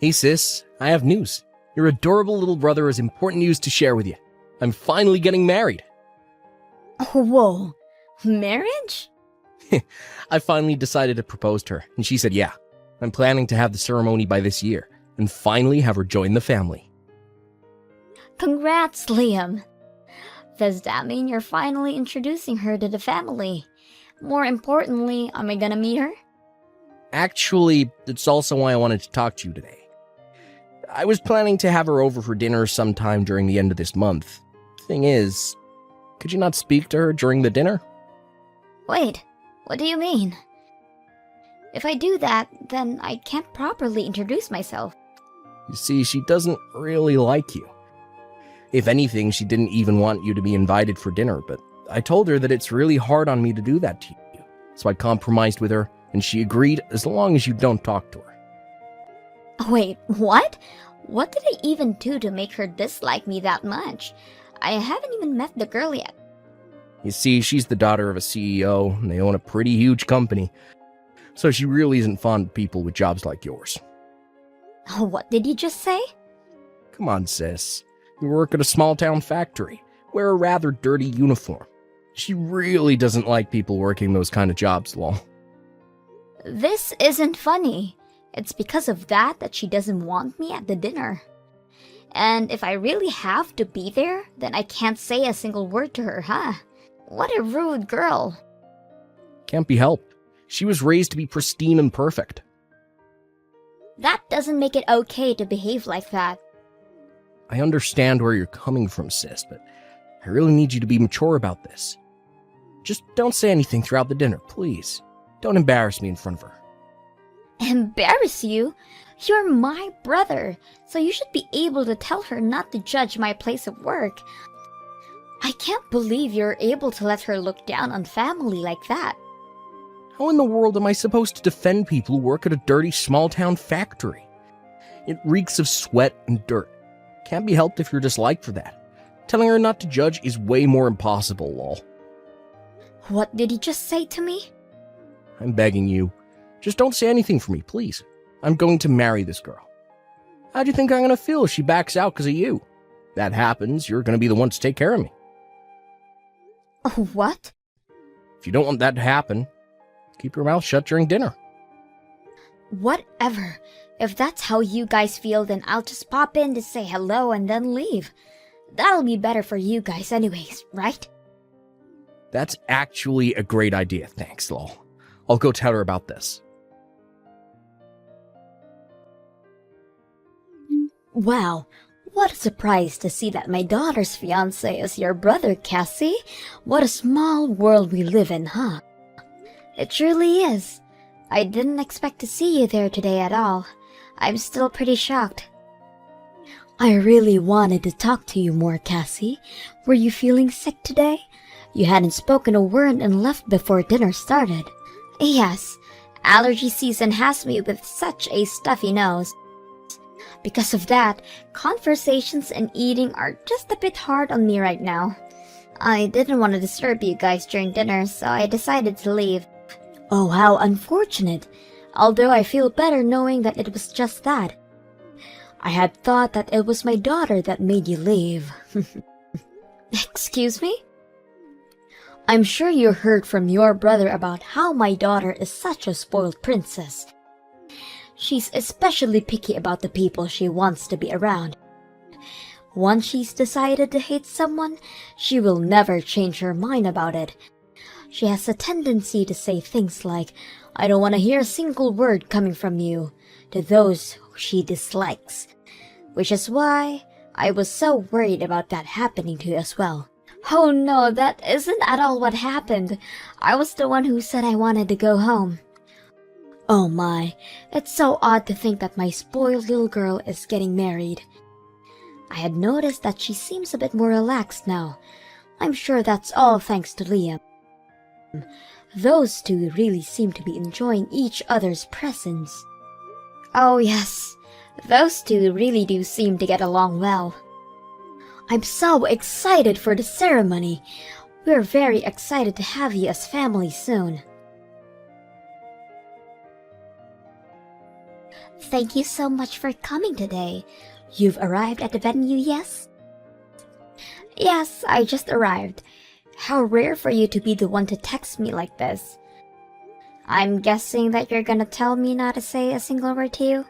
Hey sis, I have news. Your adorable little brother has important news to share with you. I'm finally getting married. Whoa, marriage? I finally decided to propose to her, and she said yeah. I'm planning to have the ceremony by this year, and finally have her join the family. Congrats, Liam. Does that mean you're finally introducing her to the family? More importantly, am I gonna meet her? Actually, it's also why I wanted to talk to you today. I was planning to have her over for dinner sometime during the end of this month. Thing is, could you not speak to her during the dinner? Wait, what do you mean? If I do that, then I can't properly introduce myself. You see, she doesn't really like you. If anything, she didn't even want you to be invited for dinner, but I told her that it's really hard on me to do that to you. So I compromised with her, and she agreed as long as you don't talk to her. Wait, what? What did I even do to make her dislike me that much? I haven't even met the girl yet. You see, she's the daughter of a CEO, and they own a pretty huge company. So she really isn't fond of people with jobs like yours. What did you just say? Come on, sis. You work at a small-town factory. Wear a rather dirty uniform. She really doesn't like people working those kind of jobs, lol. This isn't funny. It's because of that she doesn't want me at the dinner. And if I really have to be there, then I can't say a single word to her, huh? What a rude girl. Can't be helped. She was raised to be pristine and perfect. That doesn't make it okay to behave like that. I understand where you're coming from, sis, but I really need you to be mature about this. Just don't say anything throughout the dinner, please. Don't embarrass me in front of her. Embarrass you? You're my brother, so you should be able to tell her not to judge my place of work. I can't believe you're able to let her look down on family like that. How in the world am I supposed to defend people who work at a dirty small-town factory? It reeks of sweat and dirt. Can't be helped if you're disliked for that. Telling her not to judge is way more impossible, lol. What did you just say to me? I'm begging you. Just don't say anything for me, please. I'm going to marry this girl. How do you think I'm going to feel if she backs out because of you? That happens, you're going to be the one to take care of me. What? If you don't want that to happen, keep your mouth shut during dinner. Whatever. If that's how you guys feel, then I'll just pop in to say hello and then leave. That'll be better for you guys anyways, right? That's actually a great idea, thanks, lol. I'll go tell her about this. Wow, what a surprise to see that my daughter's fiancé is your brother, Cassie. What a small world we live in, huh? It truly is. I didn't expect to see you there today at all. I'm still pretty shocked. I really wanted to talk to you more, Cassie. Were you feeling sick today? You hadn't spoken a word and left before dinner started. Yes, allergy season has me with such a stuffy nose. Because of that, conversations and eating are just a bit hard on me right now. I didn't want to disturb you guys during dinner, so I decided to leave. Oh, how unfortunate. Although I feel better knowing that it was just that. I had thought that it was my daughter that made you leave. Excuse me? I'm sure you heard from your brother about how my daughter is such a spoiled princess. She's especially picky about the people she wants to be around. Once she's decided to hate someone, she will never change her mind about it. She has a tendency to say things like, "I don't want to hear a single word coming from you," to those who she dislikes. Which is why I was so worried about that happening to you as well. Oh no, that isn't at all what happened. I was the one who said I wanted to go home. Oh my, it's so odd to think that my spoiled little girl is getting married. I had noticed that she seems a bit more relaxed now. I'm sure that's all thanks to Liam. Those two really seem to be enjoying each other's presence. Oh yes, those two really do seem to get along well. I'm so excited for the ceremony. We're very excited to have you as family soon. Thank you so much for coming today. You've arrived at the venue, yes? Yes, I just arrived. How rare for you to be the one to text me like this. I'm guessing that you're gonna tell me not to say a single word to you?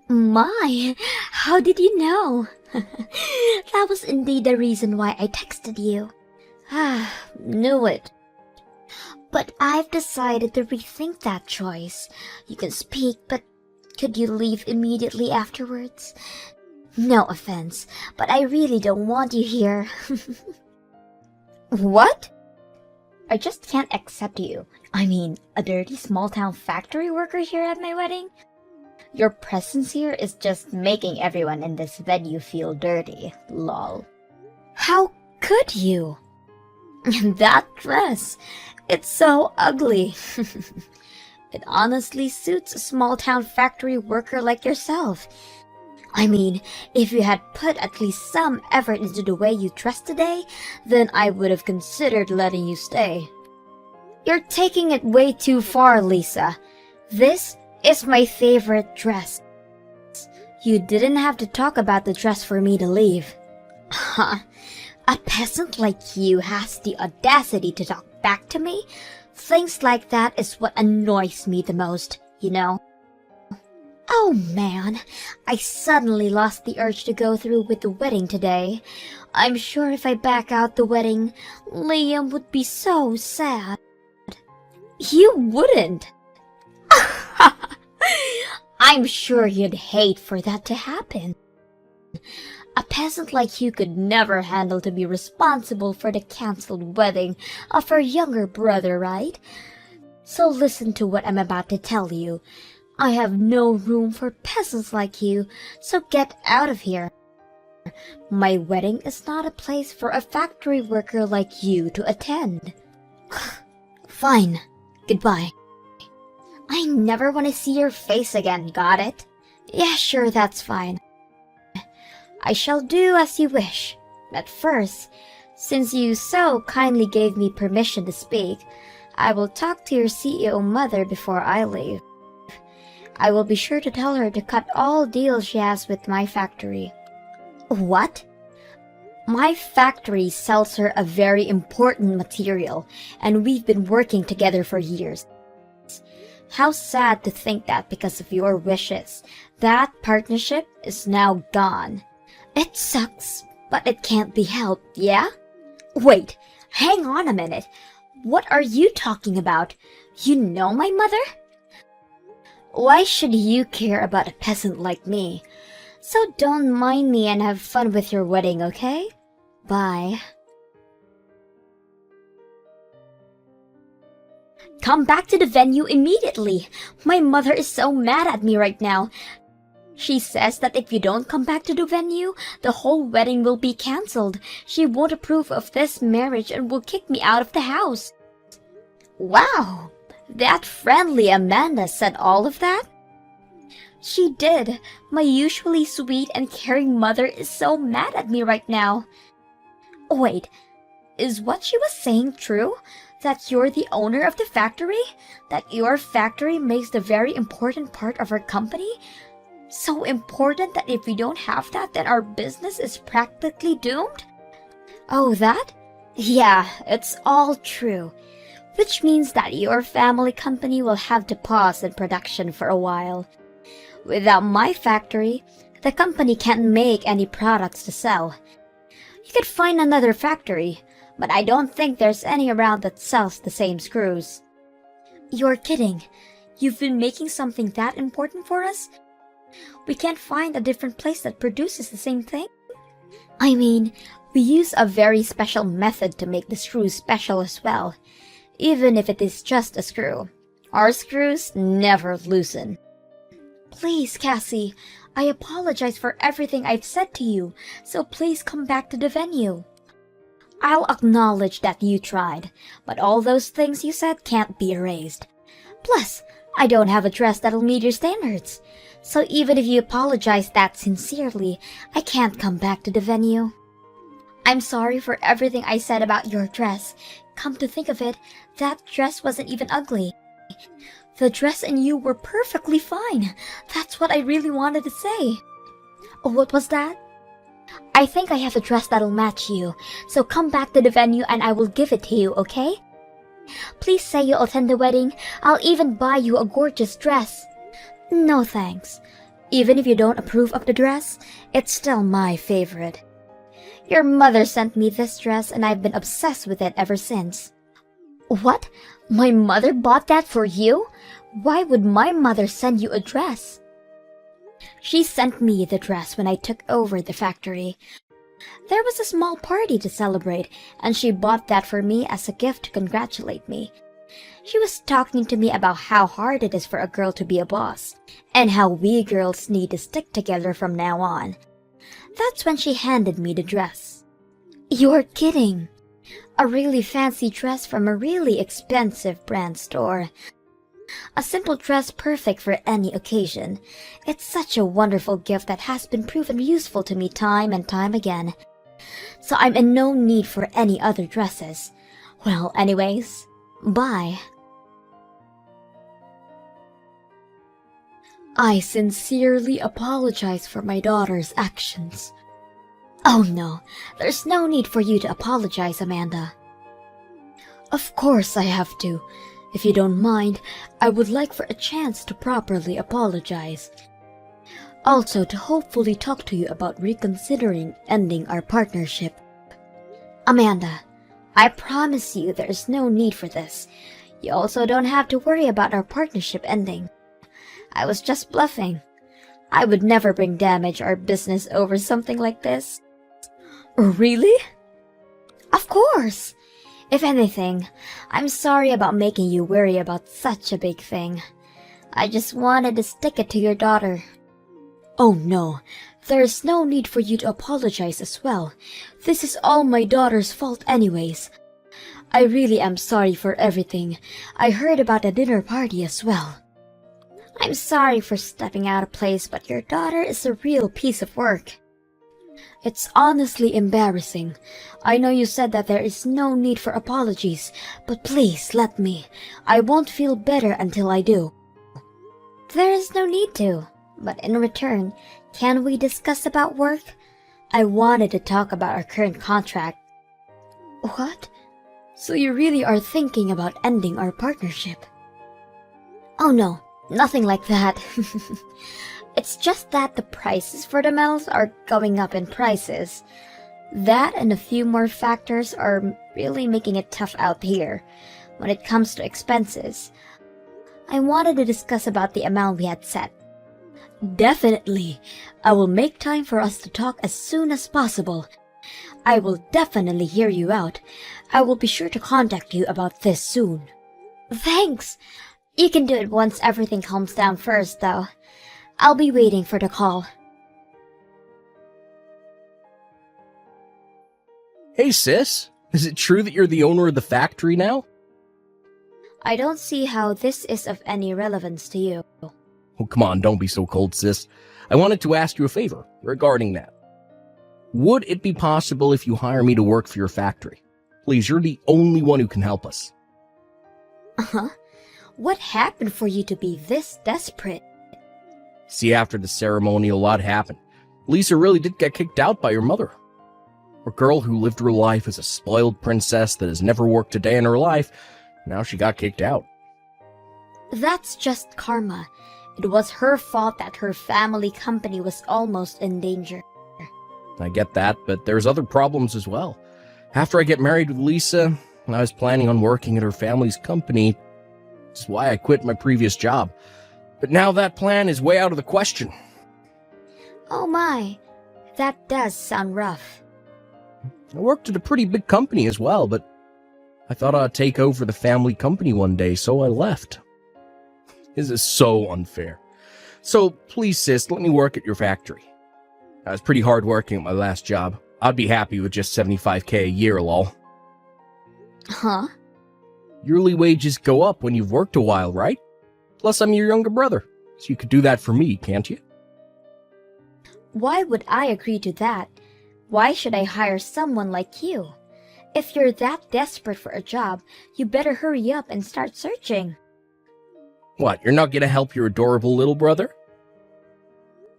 My, how did you know? That was indeed the reason why I texted you. Knew it. But I've decided to rethink that choice. You can speak, but could you leave immediately afterwards? No offense, but I really don't want you here. What? I just can't accept you. I mean, a dirty small-town factory worker here at my wedding? Your presence here is just making everyone in this venue feel dirty, lol. How could you? That dress, it's so ugly. It honestly suits a small-town factory worker like yourself. I mean, if you had put at least some effort into the way you dress today, then I would have considered letting you stay. You're taking it way too far, Lisa. This is my favorite dress. You didn't have to talk about the dress for me to leave. Huh? A peasant like you has the audacity to talk back to me? Things like that is what annoys me the most, you know? Oh man, I suddenly lost the urge to go through with the wedding today. I'm sure if I back out the wedding, Liam would be so sad. You wouldn't. I'm sure you'd hate for that to happen. A peasant like you could never handle to be responsible for the cancelled wedding of her younger brother, right? So listen to what I'm about to tell you. I have no room for peasants like you, so get out of here. My wedding is not a place for a factory worker like you to attend. Fine. Goodbye. I never want to see your face again, got it? Yeah, sure, that's fine. I shall do as you wish. But first, since you so kindly gave me permission to speak, I will talk to your CEO mother before I leave. I will be sure to tell her to cut all deals she has with my factory. What? My factory sells her a very important material, and we've been working together for years. How sad to think that because of your wishes, that partnership is now gone. It sucks, but it can't be helped, yeah? Wait, hang on a minute. What are you talking about? You know my mother? Why should you care about a peasant like me? So don't mind me and have fun with your wedding, okay? Bye. Come back to the venue immediately. My mother is so mad at me right now. She says that if you don't come back to the venue, the whole wedding will be cancelled. She won't approve of this marriage and will kick me out of the house. Wow! That friendly Amanda said all of that? She did. My usually sweet and caring mother is so mad at me right now. Wait, is what she was saying true? That you're the owner of the factory? That your factory makes the very important part of our company? So important that if we don't have that, then our business is practically doomed? Oh, that? Yeah, it's all true. Which means that your family company will have to pause in production for a while. Without my factory, the company can't make any products to sell. You could find another factory, but I don't think there's any around that sells the same screws. You're kidding. You've been making something that important for us? We can't find a different place that produces the same thing? I mean, we use a very special method to make the screws special as well. Even if it is just a screw. Our screws never loosen. Please, Cassie, I apologize for everything I've said to you, so please come back to the venue. I'll acknowledge that you tried, but all those things you said can't be erased. Plus, I don't have a dress that'll meet your standards. So even if you apologize that sincerely, I can't come back to the venue. I'm sorry for everything I said about your dress. Come to think of it, that dress wasn't even ugly. The dress and you were perfectly fine. That's what I really wanted to say. Oh, what was that? I think I have a dress that'll match you, so come back to the venue and I will give it to you, okay? Please say you'll attend the wedding. I'll even buy you a gorgeous dress. No thanks. Even if you don't approve of the dress, it's still my favorite. Your mother sent me this dress and I've been obsessed with it ever since. What? My mother bought that for you? Why would my mother send you a dress? She sent me the dress when I took over the factory. There was a small party to celebrate, and she bought that for me as a gift to congratulate me. She was talking to me about how hard it is for a girl to be a boss, and how we girls need to stick together from now on. That's when she handed me the dress. You're kidding. A really fancy dress from a really expensive brand store. A simple dress perfect for any occasion. It's such a wonderful gift that has been proven useful to me time and time again. So I'm in no need for any other dresses. Well, anyways, bye. I sincerely apologize for my daughter's actions. Oh no, there's no need for you to apologize, Amanda. Of course I have to. If you don't mind, I would like for a chance to properly apologize. Also to hopefully talk to you about reconsidering ending our partnership. Amanda, I promise you there is no need for this. You also don't have to worry about our partnership ending. I was just bluffing. I would never bring damage our business over something like this. Really? Of course! If anything, I'm sorry about making you worry about such a big thing. I just wanted to stick it to your daughter. Oh no, there is no need for you to apologize as well. This is all my daughter's fault anyways. I really am sorry for everything. I heard about the dinner party as well. I'm sorry for stepping out of place, but your daughter is a real piece of work. It's honestly embarrassing. I know you said that there is no need for apologies, but please let me. I won't feel better until I do. There is no need to, but in return, can we discuss about work? I wanted to talk about our current contract. What? So you really are thinking about ending our partnership? Oh no, nothing like that. It's just that the prices for the metals are going up in prices. That and a few more factors are really making it tough out here when it comes to expenses. I wanted to discuss about the amount we had set. Definitely. I will make time for us to talk as soon as possible. I will definitely hear you out. I will be sure to contact you about this soon. Thanks. You can do it once everything calms down first, though. I'll be waiting for the call. Hey sis, is it true that you're the owner of the factory now? I don't see how this is of any relevance to you. Oh, come on, don't be so cold, sis. I wanted to ask you a favor regarding that. Would it be possible if you hire me to work for your factory? Please, you're the only one who can help us. Uh-huh. What happened for you to be this desperate? See, after the ceremony, a lot happened. Lisa really did get kicked out by her mother. A girl who lived her life as a spoiled princess that has never worked a day in her life, now she got kicked out. That's just karma. It was her fault that her family company was almost in danger. I get that, but there's other problems as well. After I get married with Lisa, I was planning on working at her family's company. That's why I quit my previous job. But now that plan is way out of the question. Oh my, that does sound rough. I worked at a pretty big company as well, but I thought I'd take over the family company one day, so I left. This is so unfair. So please, sis, let me work at your factory. I was pretty hard working at my last job. I'd be happy with just $75K a year, lol. Huh? Yearly wages go up when you've worked a while, right? Plus, I'm your younger brother, so you could do that for me, can't you? Why would I agree to that? Why should I hire someone like you? If you're that desperate for a job, you better hurry up and start searching. What, you're not gonna help your adorable little brother?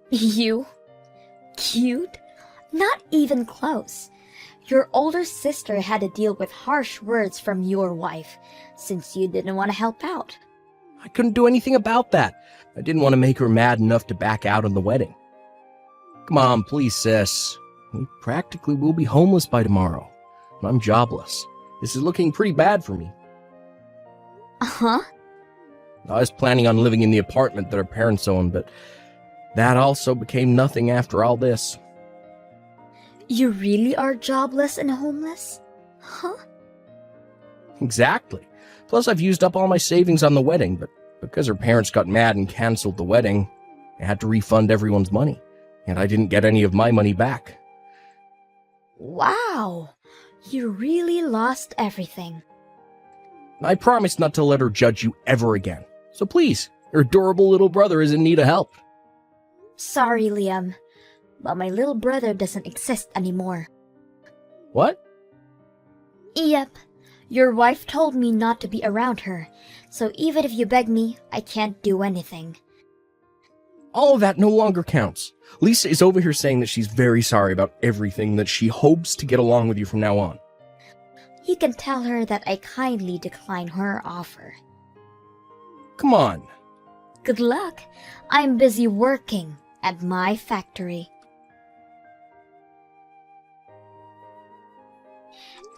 You? Cute? Not even close. Your older sister had to deal with harsh words from your wife, since you didn't want to help out. I couldn't do anything about that. I didn't want to make her mad enough to back out on the wedding. Come on, please, sis. We practically will be homeless by tomorrow. And I'm jobless. This is looking pretty bad for me. Uh-huh. I was planning on living in the apartment that our parents own, but that also became nothing after all this. You really are jobless and homeless? Huh? Exactly. Plus, I've used up all my savings on the wedding, but because her parents got mad and canceled the wedding, I had to refund everyone's money, and I didn't get any of my money back. Wow. You really lost everything. I promise not to let her judge you ever again. So please, your adorable little brother is in need of help. Sorry, Liam, but my little brother doesn't exist anymore. What? Yep. Your wife told me not to be around her, so even if you beg me, I can't do anything. All of that no longer counts. Lisa is over here saying that she's very sorry about everything, that she hopes to get along with you from now on. You can tell her that I kindly decline her offer. Come on. Good luck. I'm busy working at my factory.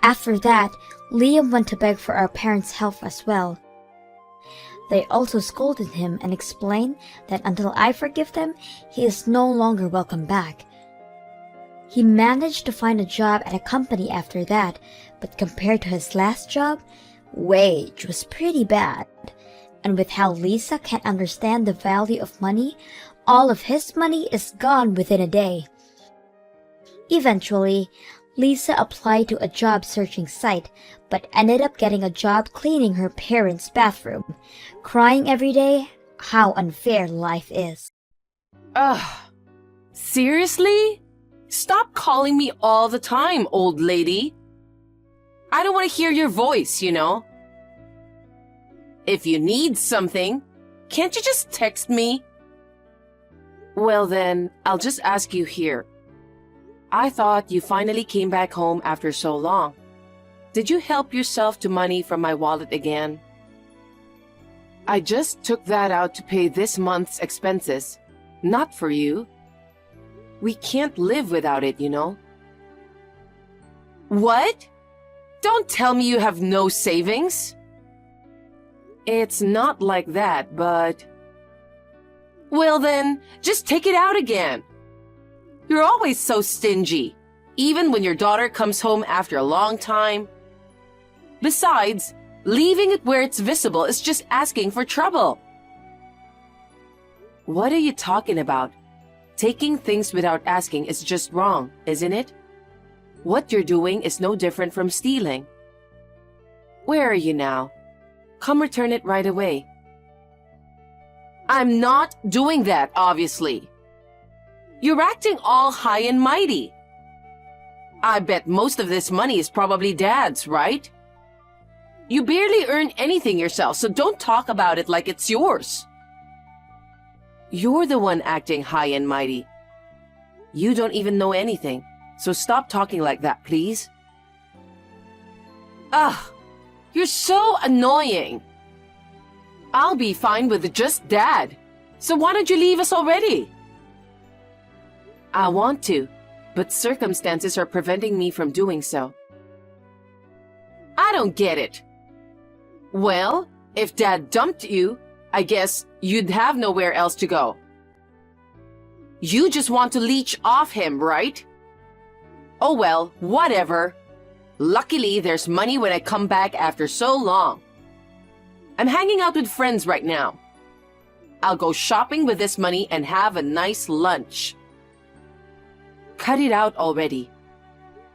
After that, Liam went to beg for our parents' help as well. They also scolded him and explained that until I forgive them, he is no longer welcome back. He managed to find a job at a company after that, but compared to his last job, wage was pretty bad. And with how Lisa can't understand the value of money, all of his money is gone within a day. Eventually, Lisa applied to a job searching site, but ended up getting a job cleaning her parents' bathroom, crying every day how unfair life is. Ugh. Seriously? Stop calling me all the time, old lady. I don't want to hear your voice, you know. If you need something, can't you just text me? Well then, I'll just ask you here. I thought you finally came back home after so long. Did you help yourself to money from my wallet again? I just took that out to pay this month's expenses, not for you. We can't live without it, you know. What? Don't tell me you have no savings. It's not like that, but... Well then, just take it out again. You're always so stingy, even when your daughter comes home after a long time. Besides, leaving it where it's visible is just asking for trouble. What are you talking about? Taking things without asking is just wrong, isn't it? What you're doing is no different from stealing. Where are you now? Come return it right away. I'm not doing that, obviously. You're acting all high and mighty. I bet most of this money is probably Dad's, right? You barely earn anything yourself, so don't talk about it like it's yours. You're the one acting high and mighty. You don't even know anything, so stop talking like that, please. Ugh, you're so annoying. I'll be fine with just Dad, so why don't you leave us already? I want to, but circumstances are preventing me from doing so. I don't get it. Well, if Dad dumped you, I guess you'd have nowhere else to go. You just want to leech off him, right? Oh well, whatever. Luckily, there's money when I come back after so long. I'm hanging out with friends right now. I'll go shopping with this money and have a nice lunch. Cut it out already.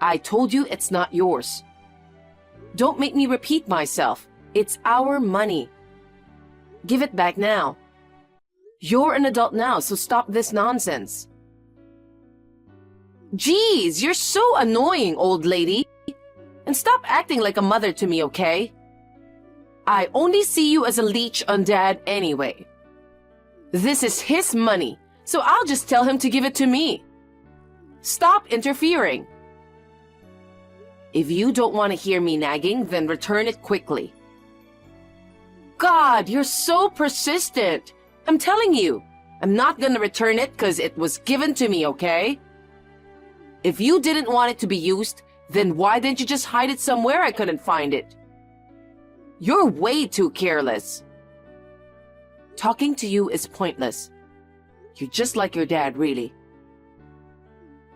I told you it's not yours. Don't make me repeat myself. It's our money. Give it back now. You're an adult now, so stop this nonsense. Geez, you're so annoying, old lady. And stop acting like a mother to me, okay? I only see you as a leech on Dad anyway. This is his money, so I'll just tell him to give it to me. Stop interfering. If you don't want to hear me nagging, then return it quickly. God, you're so persistent. I'm telling you, I'm not gonna return it because it was given to me, okay? If you didn't want it to be used, then why didn't you just hide it somewhere I couldn't find it? You're way too careless. Talking to you is pointless. You're just like your dad, really.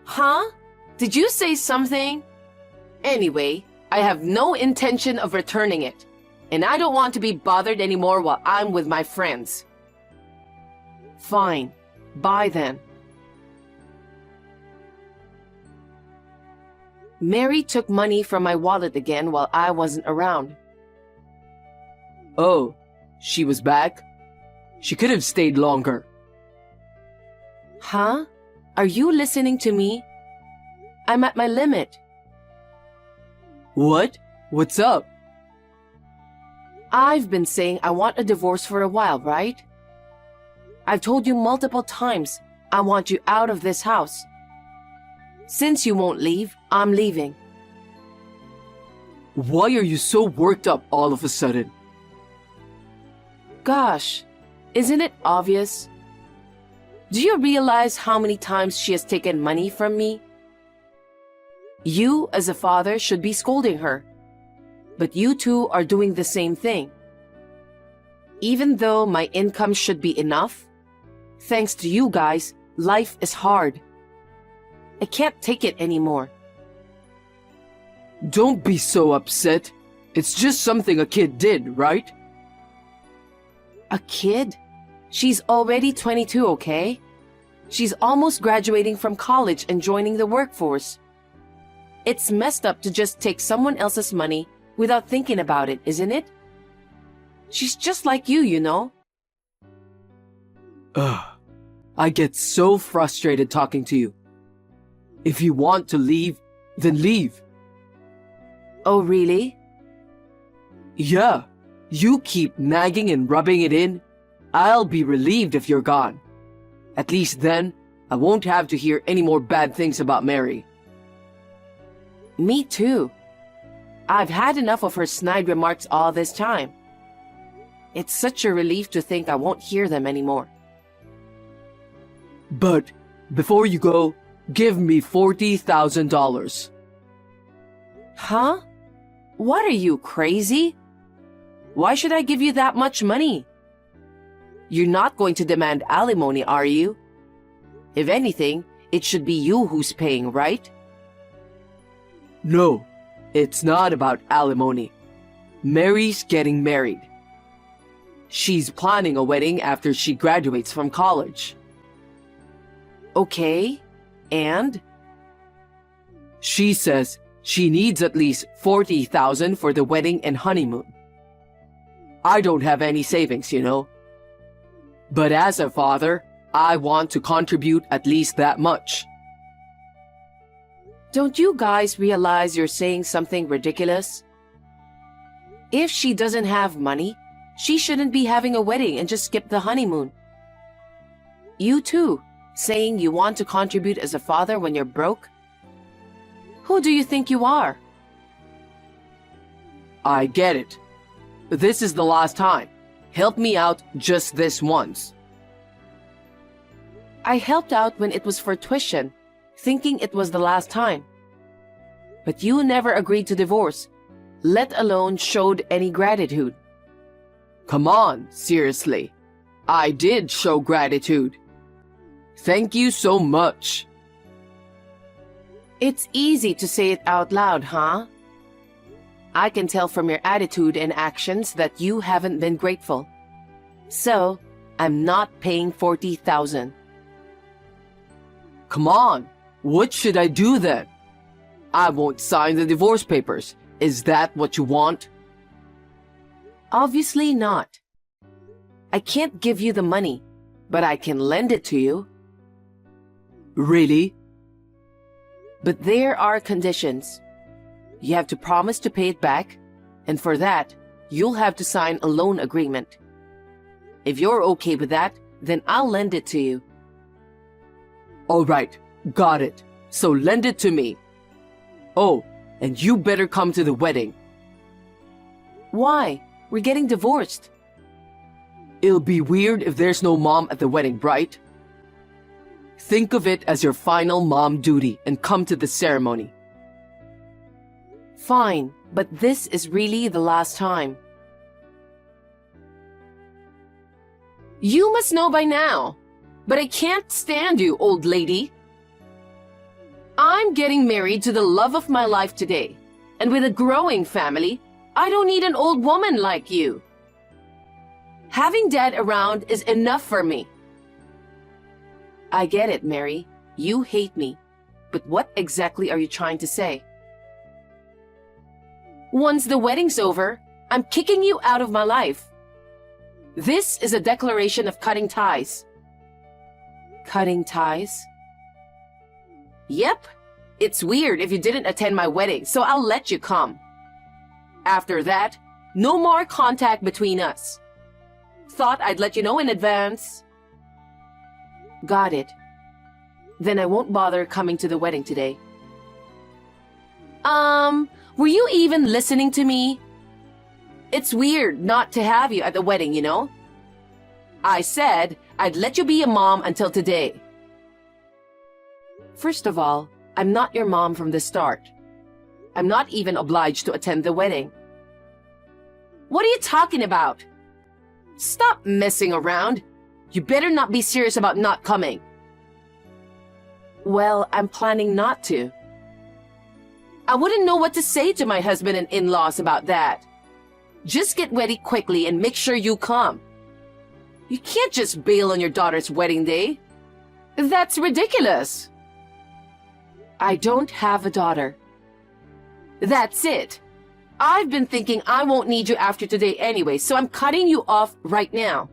Huh? Did you say something? Anyway, I have no intention of returning it, and I don't want to be bothered anymore while I'm with my friends. Fine. Bye then. Mary took money from my wallet again while I wasn't around. Oh, she was back? She could have stayed longer. Huh? Are you listening to me? I'm at my limit. What? What's up? I've been saying I want a divorce for a while, right? I've told you multiple times I want you out of this house. Since you won't leave, I'm leaving. Why are you so worked up all of a sudden? Gosh, isn't it obvious? Do you realize how many times she has taken money from me? You, as a father, should be scolding her. But you two are doing the same thing. Even though my income should be enough, thanks to you guys, life is hard. I can't take it anymore. Don't be so upset. It's just something a kid did, right? A kid? She's already 22, okay? She's almost graduating from college and joining the workforce. It's messed up to just take someone else's money without thinking about it, isn't it? She's just like you know? Ugh. I get so frustrated talking to you. If you want to leave, then leave. Oh, really? Yeah. You keep nagging and rubbing it in. I'll be relieved if you're gone. At least then, I won't have to hear any more bad things about Mary. Me too. I've had enough of her snide remarks all this time. It's such a relief to think I won't hear them anymore. But before you go, give me $40,000. Huh? What are you, crazy? Why should I give you that much money? You're not going to demand alimony, are you? If anything, it should be you who's paying, right? No, it's not about alimony. Mary's getting married. She's planning a wedding after she graduates from college. Okay, and? She says she needs at least $40,000 for the wedding and honeymoon. I don't have any savings, you know. But as a father, I want to contribute at least that much. Don't you guys realize you're saying something ridiculous? If she doesn't have money, she shouldn't be having a wedding and just skip the honeymoon. You too, saying you want to contribute as a father when you're broke? Who do you think you are? I get it. This is the last time. Help me out just this once. I helped out when it was for tuition, thinking it was the last time. But you never agreed to divorce, let alone showed any gratitude. Come on, seriously. I did show gratitude. Thank you so much. It's easy to say it out loud, huh? I can tell from your attitude and actions that you haven't been grateful. So, I'm not paying $40,000. Come on, what should I do then? I won't sign the divorce papers. Is that what you want? Obviously not. I can't give you the money, but I can lend it to you. Really? But there are conditions. You have to promise to pay it back, and for that, you'll have to sign a loan agreement. If you're okay with that, then I'll lend it to you. All right, got it. So lend it to me. Oh, and you better come to the wedding. Why? We're getting divorced. It'll be weird if there's no mom at the wedding, right? Think of it as your final mom duty and come to the ceremony. Fine, but this is really the last time. You must know by now, but I can't stand you, old lady. I'm getting married to the love of my life today, and with a growing family, I don't need an old woman like you. Having Dad around is enough for me. I get it, Mary. You hate me. But what exactly are you trying to say? Once the wedding's over, I'm kicking you out of my life. This is a declaration of cutting ties. Cutting ties? Yep. It's weird if you didn't attend my wedding, so I'll let you come. After that, no more contact between us. Thought I'd let you know in advance. Got it. Then I won't bother coming to the wedding today. Were you even listening to me? It's weird not to have you at the wedding, you know? I said I'd let you be a mom until today. First of all, I'm not your mom from the start. I'm not even obliged to attend the wedding. What are you talking about? Stop messing around. You better not be serious about not coming. Well, I'm planning not to. I wouldn't know what to say to my husband and in-laws about that. Just get ready quickly and make sure you come. You can't just bail on your daughter's wedding day. That's ridiculous. I don't have a daughter. That's it. I've been thinking I won't need you after today anyway, so I'm cutting you off right now.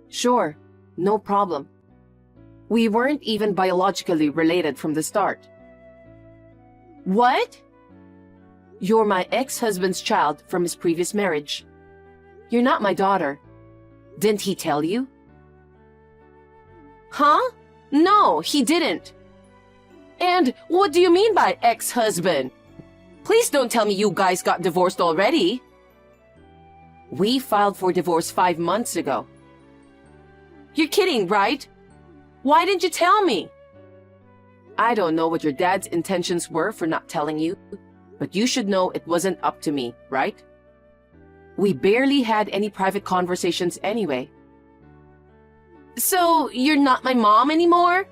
Sure, no problem. We weren't even biologically related from the start. What? You're my ex-husband's child from his previous marriage. You're not my daughter. Didn't he tell you? Huh? No, he didn't. And what do you mean by ex-husband? Please don't tell me you guys got divorced already. We filed for divorce 5 months ago. You're kidding, right? Why didn't you tell me? I don't know what your dad's intentions were for not telling you, but you should know it wasn't up to me, right? We barely had any private conversations anyway. So, you're not my mom anymore?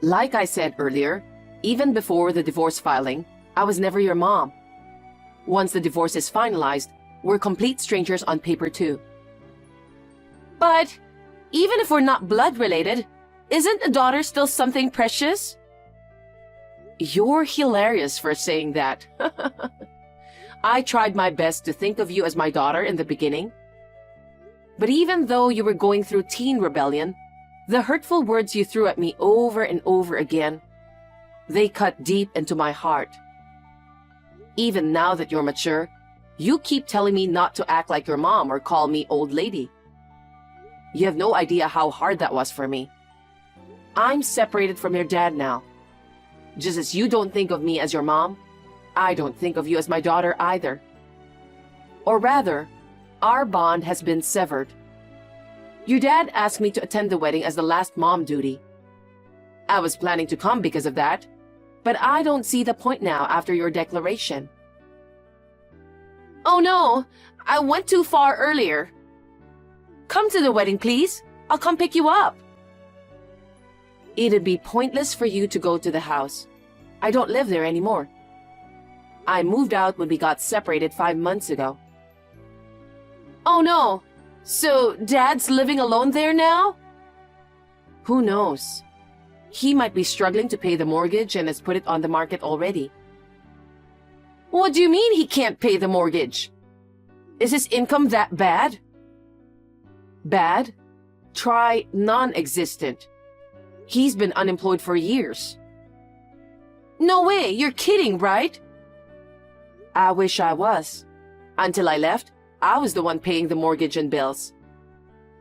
Like I said earlier, even before the divorce filing, I was never your mom. Once the divorce is finalized, we're complete strangers on paper too. But, even if we're not blood related, isn't a daughter still something precious? You're hilarious for saying that. I tried my best to think of you as my daughter in the beginning. But even though you were going through teen rebellion, the hurtful words you threw at me over and over again, they cut deep into my heart. Even now that you're mature, you keep telling me not to act like your mom or call me old lady. You have no idea how hard that was for me. I'm separated from your dad now. Just as you don't think of me as your mom, I don't think of you as my daughter either. Or rather, our bond has been severed. Your dad asked me to attend the wedding as the last mom duty. I was planning to come because of that, but I don't see the point now after your declaration. Oh no, I went too far earlier. Come to the wedding, please. I'll come pick you up. It'd be pointless for you to go to the house. I don't live there anymore. I moved out when we got separated 5 months ago. Oh no, so Dad's living alone there now? Who knows? He might be struggling to pay the mortgage and has put it on the market already. What do you mean he can't pay the mortgage? Is his income that bad? Bad? Try non-existent. He's been unemployed for years. No way, you're kidding, right? I wish I was. Until I left, I was the one paying the mortgage and bills.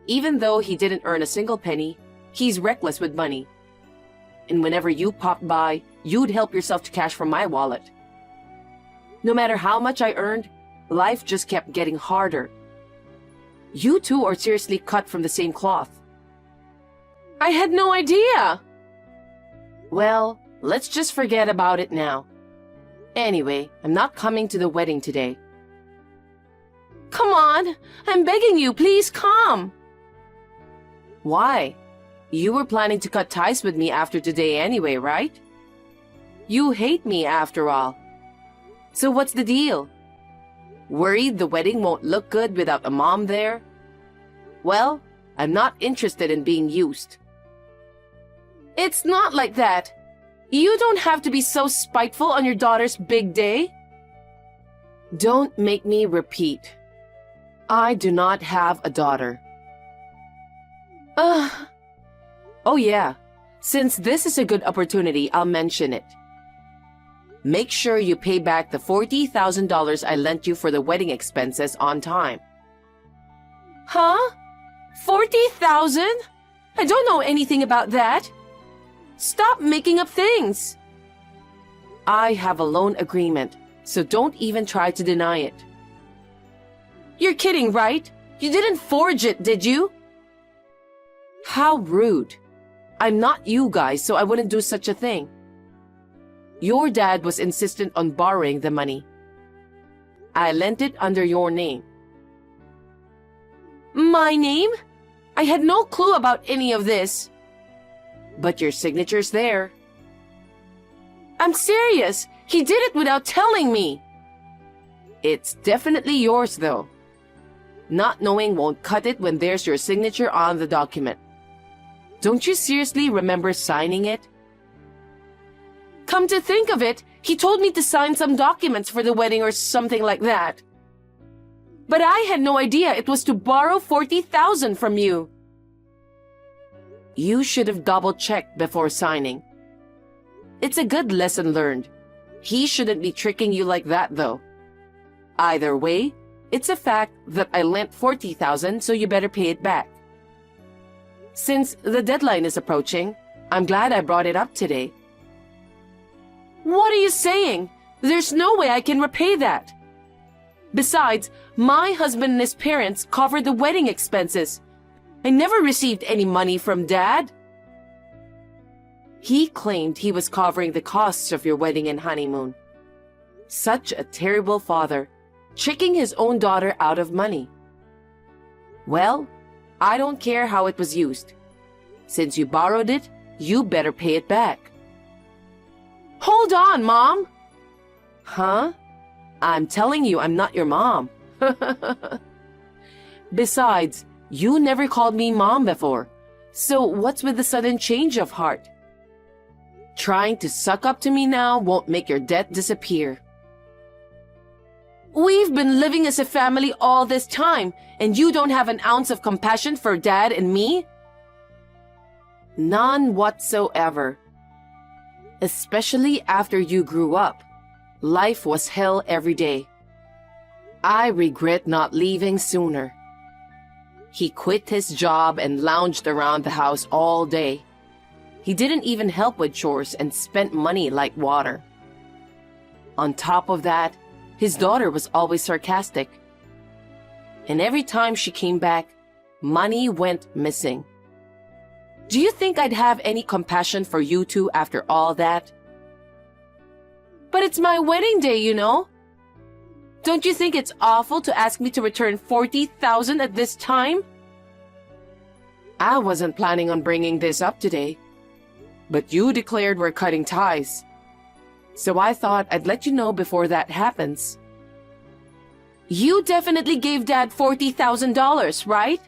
Even though he didn't earn a single penny, he's reckless with money. And whenever you popped by, you'd help yourself to cash from my wallet. No matter how much I earned, life just kept getting harder. You two are seriously cut from the same cloth. I had no idea! Well, let's just forget about it now. Anyway, I'm not coming to the wedding today. Come on! I'm begging you, please come! Why? You were planning to cut ties with me after today anyway, right? You hate me after all. So what's the deal? Worried the wedding won't look good without a mom there? Well, I'm not interested in being used. It's not like that. You don't have to be so spiteful on your daughter's big day. Don't make me repeat. I do not have a daughter. Oh yeah, since this is a good opportunity, I'll mention it. Make sure you pay back the $40,000 I lent you for the wedding expenses on time. Huh? 40,000? I don't know anything about that. Stop making up things. I have a loan agreement, so don't even try to deny it. You're kidding, right? You didn't forge it, did you? How rude. I'm not you guys, so I wouldn't do such a thing. Your dad was insistent on borrowing the money. I lent it under your name. My name? I had no clue about any of this. But your signature's there. I'm serious. He did it without telling me. It's definitely yours, though. Not knowing won't cut it when there's your signature on the document. Don't you seriously remember signing it? Come to think of it, he told me to sign some documents for the wedding or something like that. But I had no idea it was to borrow $40,000 from you. You should have double-checked before signing. It's a good lesson learned. He shouldn't be tricking you like that, though. Either way, it's a fact that I lent $40,000, so you better pay it back. Since the deadline is approaching, I'm glad I brought it up today. What are you saying? There's no way I can repay that. Besides, my husband and his parents covered the wedding expenses. I never received any money from Dad. He claimed he was covering the costs of your wedding and honeymoon. Such a terrible father, tricking his own daughter out of money. Well, I don't care how it was used. Since you borrowed it, you better pay it back. Hold on, Mom! Huh? I'm telling you I'm not your mom. Besides, you never called me Mom before, so what's with the sudden change of heart? Trying to suck up to me now won't make your debt disappear. We've been living as a family all this time, and you don't have an ounce of compassion for Dad and me? None whatsoever. Especially after you grew up. Life was hell every day. I regret not leaving sooner. He quit his job and lounged around the house all day. He didn't even help with chores and spent money like water. On top of that, his daughter was always sarcastic. And every time she came back, money went missing. Do you think I'd have any compassion for you two after all that? But it's my wedding day, you know. Don't you think it's awful to ask me to return $40,000 at this time? I wasn't planning on bringing this up today, but you declared we're cutting ties. So I thought I'd let you know before that happens. You definitely gave Dad $40,000, right?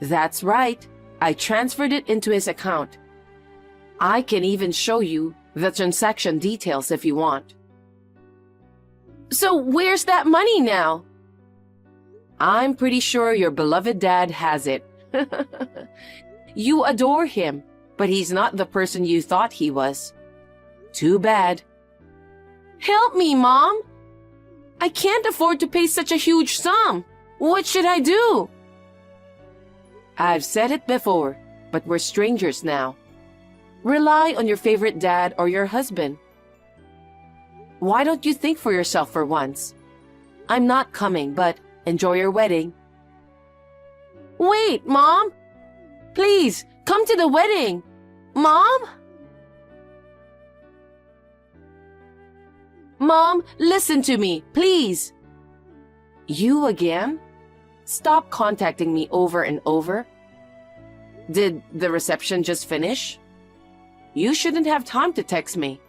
That's right. I transferred it into his account. I can even show you the transaction details if you want. So where's that money now? I'm pretty sure your beloved dad has it. You adore him, but he's not the person you thought he was. Too bad. Help me, Mom! I can't afford to pay such a huge sum. What should I do? I've said it before, but we're strangers now. Rely on your favorite dad or your husband. Why don't you think for yourself for once? I'm not coming, but enjoy your wedding. Wait, Mom! Please, come to the wedding! Mom? Mom, listen to me, please! You again? Stop contacting me over and over. Did the reception just finish? You shouldn't have time to text me.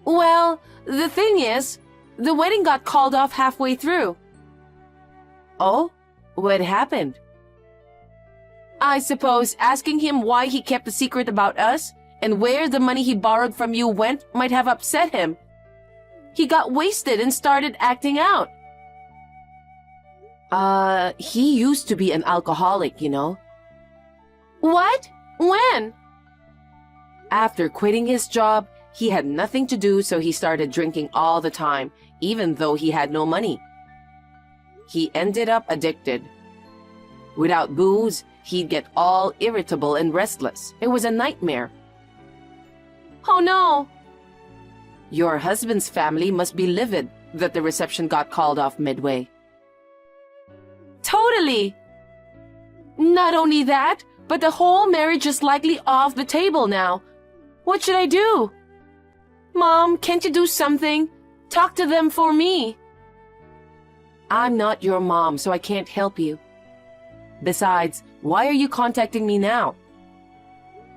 Well, the thing is, the wedding got called off halfway through. Oh? What happened? I suppose asking him why he kept a secret about us and where the money he borrowed from you went might have upset him. He got wasted and started acting out. He used to be an alcoholic, you know. What? When? After quitting his job, he had nothing to do, so he started drinking all the time, even though he had no money. He ended up addicted. Without booze, he'd get all irritable and restless. It was a nightmare. Oh no! Your husband's family must be livid that the reception got called off midway. Totally! Not only that, but the whole marriage is likely off the table now. What should I do? Mom, can't you do something? Talk to them for me. I'm not your mom, so I can't help you. Besides, why are you contacting me now?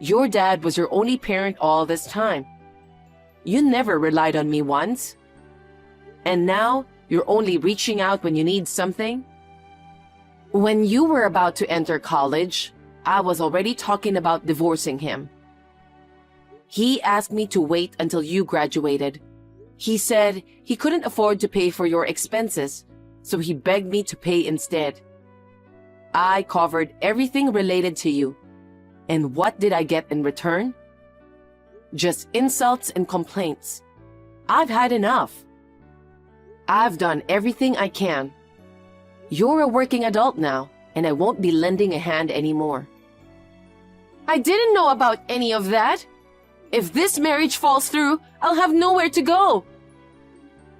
Your dad was your only parent all this time. You never relied on me once. And now, you're only reaching out when you need something? When you were about to enter college, I was already talking about divorcing him. He asked me to wait until you graduated. He said he couldn't afford to pay for your expenses, so he begged me to pay instead. I covered everything related to you. And what did I get in return? Just insults and complaints. I've had enough. I've done everything I can. You're a working adult now, and I won't be lending a hand anymore. I didn't know about any of that. If this marriage falls through, I'll have nowhere to go.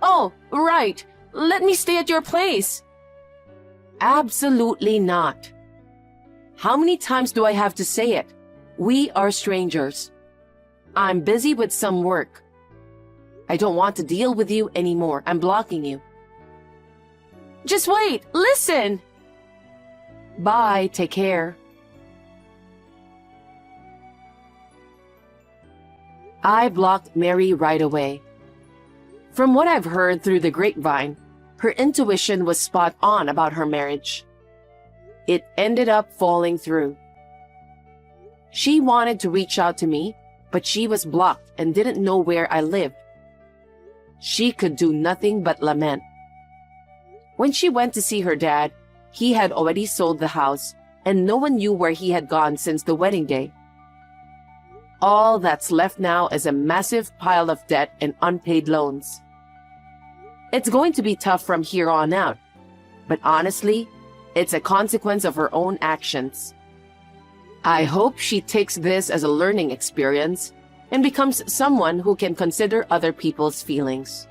Oh, right. Let me stay at your place. Absolutely not. How many times do I have to say it? We are strangers. I'm busy with some work. I don't want to deal with you anymore. I'm blocking you. Just wait. Listen. Bye. Take care. I blocked Mary right away. From what I've heard through the grapevine, her intuition was spot on about her marriage. It ended up falling through. She wanted to reach out to me, but she was blocked and didn't know where I lived. She could do nothing but lament. When she went to see her dad, he had already sold the house, and no one knew where he had gone since the wedding day. All that's left now is a massive pile of debt and unpaid loans. It's going to be tough from here on out, but honestly, it's a consequence of her own actions. I hope she takes this as a learning experience and becomes someone who can consider other people's feelings.